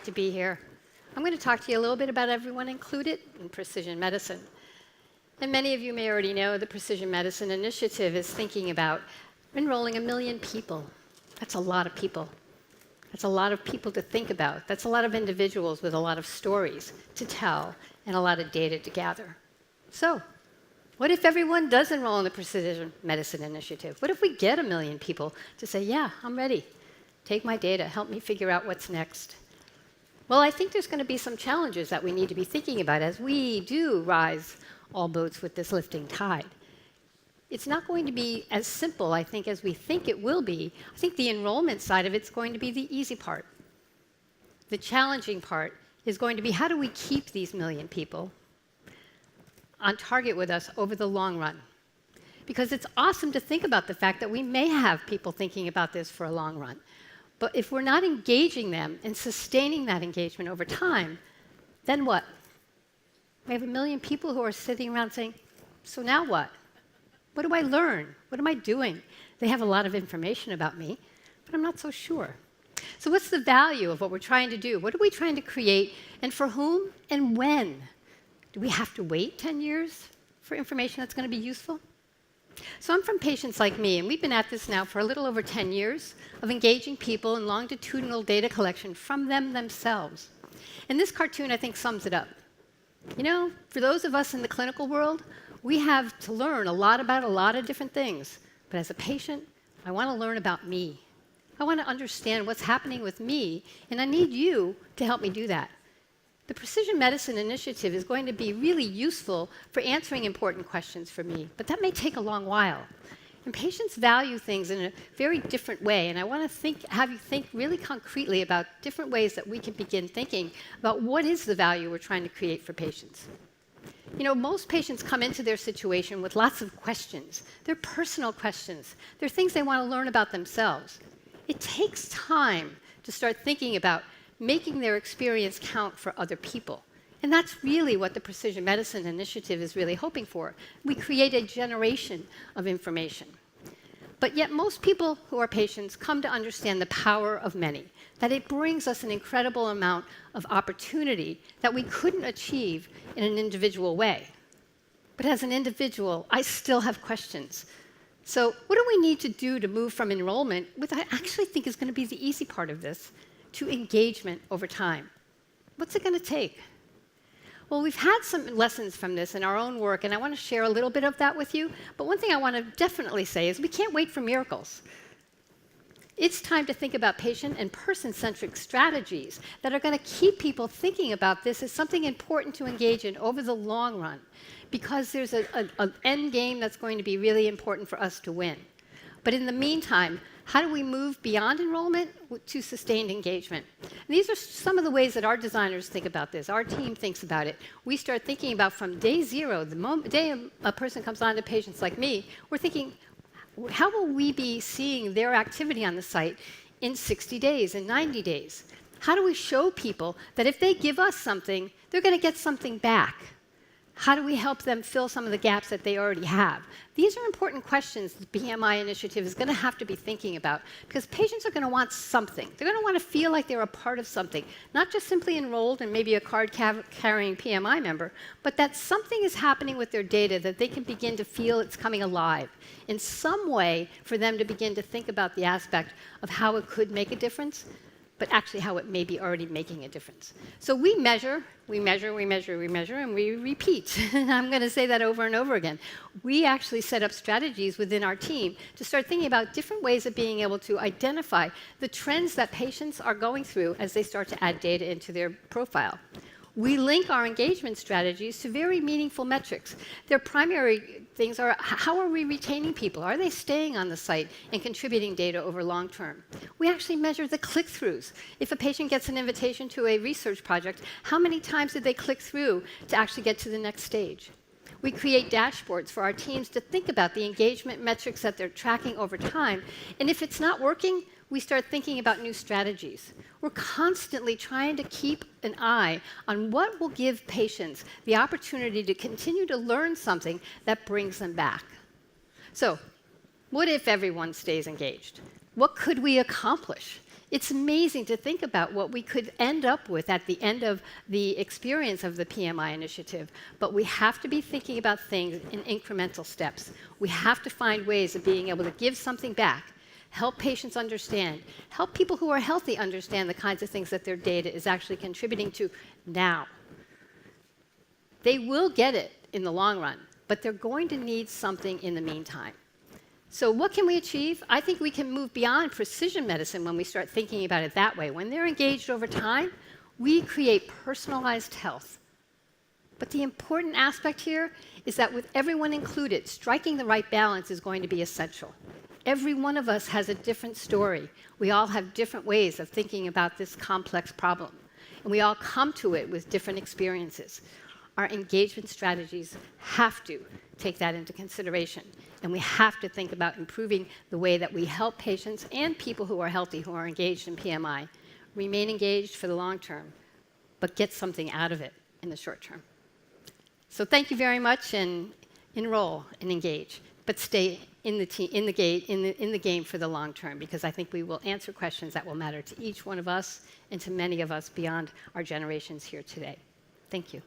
to be here. I'm going to talk to you a little bit about everyone included in precision medicine. And many of you may already know the Precision Medicine Initiative is thinking about enrolling 1 million people. That's a lot of people. That's a lot of people to think about. That's a lot of individuals with a lot of stories to tell and a lot of data to gather. So, what if everyone does enroll in the Precision Medicine Initiative? What if we get 1 million people to say, yeah, I'm ready. Take my data, help me figure out what's next. Well, I think there's going to be some challenges that we need to be thinking about as we do rise all boats with this lifting tide. It's not going to be as simple, I think, as we think it will be. I think the enrollment side of it's going to be the easy part. The challenging part is going to be how do we keep these 1 million people on target with us over the long run? Because it's awesome to think about the fact that we may have people thinking about this for a long run. But if we're not engaging them and sustaining that engagement over time, then what? We have 1 million people who are sitting around saying, so now what? What do I learn? What am I doing? They have a lot of information about me, but I'm not so sure. So what's the value of what we're trying to do? What are we trying to create, and for whom and when? Do we have to wait 10 years for information that's going to be useful? So I'm from Patients Like Me, and we've been at this now for a little over 10 years of engaging people in longitudinal data collection from them themselves. And this cartoon, I think, sums it up. You know, for those of us in the clinical world, we have to learn a lot about a lot of different things. But as a patient, I want to learn about me. I want to understand what's happening with me, and I need you to help me do that. The Precision Medicine Initiative is going to be really useful for answering important questions for me, but that may take a long while. And patients value things in a very different way, and I want to have you think really concretely about different ways that we can begin thinking about what is the value we're trying to create for patients. You know, most patients come into their situation with lots of questions. They're personal questions. They're things they want to learn about themselves. It takes time to start thinking about making their experience count for other people. And that's really what the Precision Medicine Initiative is really hoping for. We create a generation of information. But yet most people who are patients come to understand the power of many, that it brings us an incredible amount of opportunity that we couldn't achieve in an individual way. But as an individual, I still have questions. So what do we need to do to move from enrollment, which I actually think is going to be the easy part of this, to engagement over time? What's it going to take? Well, we've had some lessons from this in our own work, and I want to share a little bit of that with you. But one thing I want to definitely say is we can't wait for miracles. It's time to think about patient and person-centric strategies that are going to keep people thinking about this as something important to engage in over the long run, because there's an end game that's going to be really important for us to win. But in the meantime, how do we move beyond enrollment to sustained engagement? And these are some of the ways that our designers think about this. Our team thinks about it. We start thinking about from day zero, the day a person comes on to Patients Like Me, we're thinking, how will we be seeing their activity on the site in 60 days, in 90 days? How do we show people that if they give us something, they're going to get something back? How do we help them fill some of the gaps that they already have? These are important questions the PMI initiative is going to have to be thinking about, because patients are going to want something. They're going to want to feel like they're a part of something, not just simply enrolled and maybe a card-carrying PMI member, but that something is happening with their data that they can begin to feel it's coming alive in some way for them to begin to think about the aspect of how it could make a difference, but actually how it may be already making a difference. So we measure, and we repeat. And I'm going to say that over and over again. We actually set up strategies within our team to start thinking about different ways of being able to identify the trends that patients are going through as they start to add data into their profile. We link our engagement strategies to very meaningful metrics. Their primary things are, how are we retaining people? Are they staying on the site and contributing data over long term? We actually measure the click-throughs. If a patient gets an invitation to a research project, how many times did they click through to actually get to the next stage? We create dashboards for our teams to think about the engagement metrics that they're tracking over time. And if it's not working, we start thinking about new strategies. We're constantly trying to keep an eye on what will give patients the opportunity to continue to learn something that brings them back. So, what if everyone stays engaged? What could we accomplish It's amazing to think about what we could end up with at the end of the experience of the PMI initiative, but we have to be thinking about things in incremental steps. We have to find ways of being able to give something back, help patients understand, help people who are healthy understand the kinds of things that their data is actually contributing to now. They will get it in the long run, but they're going to need something in the meantime. So what can we achieve? I think we can move beyond precision medicine when we start thinking about it that way. When they're engaged over time, we create personalized health. But the important aspect here is that with everyone included, striking the right balance is going to be essential. Every one of us has a different story. We all have different ways of thinking about this complex problem. And we all come to it with different experiences. Our engagement strategies have to take that into consideration. And we have to think about improving the way that we help patients and people who are healthy, who are engaged in PMI, remain engaged for the long term, but get something out of it in the short term. So thank you very much, and enroll and engage, but stay in the game for the long term, because I think we will answer questions that will matter to each one of us and to many of us beyond our generations here today. Thank you.